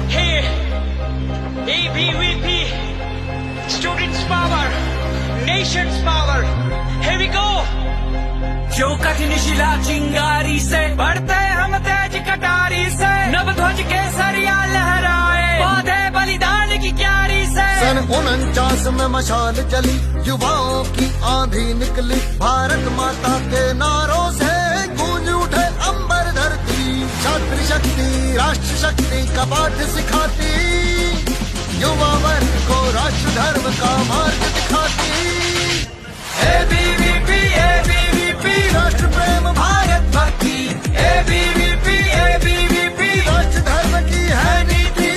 Hey, ABVP, students power, nation's power. Here we go. जो कठिन शिला चिंगारी से बढ़ते हम तेज कटारी से, नव ध्वज के सरिया लहराए, पौधे बलिदान की क्यारी से। सन 49 में मशाल चली, युवाओं की आंधी निकली, भारत माता के नारों से गूंज उठे अंबर धरती। छात्र शक्ति राष्ट्र शक्ति का पाठ सिखाती, युवा वर्ग को राष्ट्र धर्म का मार्ग दिखाती। ABVP, ABVP, राष्ट्र प्रेम भारत भक्ति। ABVP, ABVP, राष्ट्र धर्म की है नीति।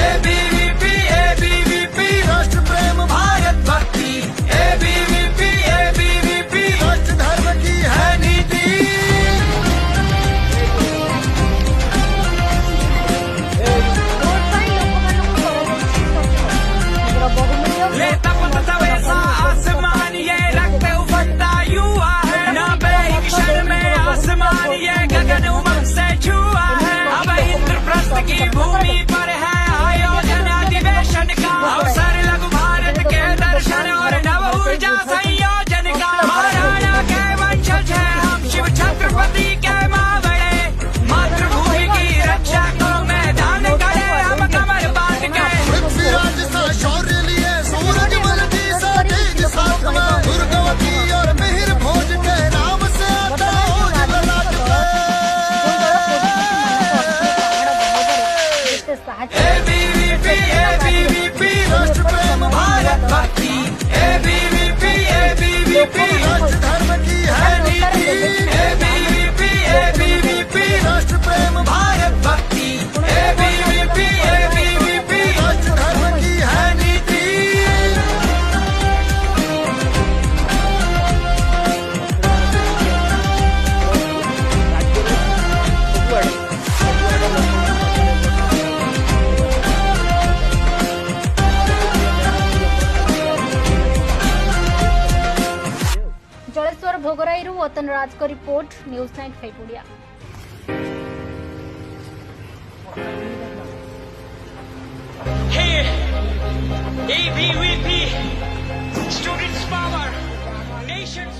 ABVP, ABVP, राष्ट्र प्रेम भारत भक्ति। ABVP, ABVP, राष्ट्र धर्म की है नीति। ले तपत तवेसा आसमान, ये रक्त उफरता युवा है, ना एक क्षण में आसमान ये गगन उमंग से छुआ है। अब इंद्रप्रस्थ की भूमि पर है आयोजन अधिवेशन का अवसर, लघु भारत के दर्शन और नव ऊर्जा संयोजन का। महाराणा के वंशज है हम, शिव छत्रपति के मावड़े, मातृभूमि की रक्षा को मैदान गढ़े हम कमर बांध के। पृथ्वीराज सा शौर्य लिए, सूरजमल जी सा तेज साथ में, दुर्गावती और मिहिर भोज के नाम से आता ओज ललाट पे। ABVP, ABVP, राष्ट्र प्रेम भारत भक्ति। ABVP, ABVP, राष्ट्र धर्म की है नीति। ABVP, ABVP, राष्ट्र प्रेम भारत भक्ति। ABVP, ABVP, राष्ट्र धर्म की है नीति। जलेश्वर भोगराई वतन राज को report, news 95 Odia. Hey, ABVP, students power, nation's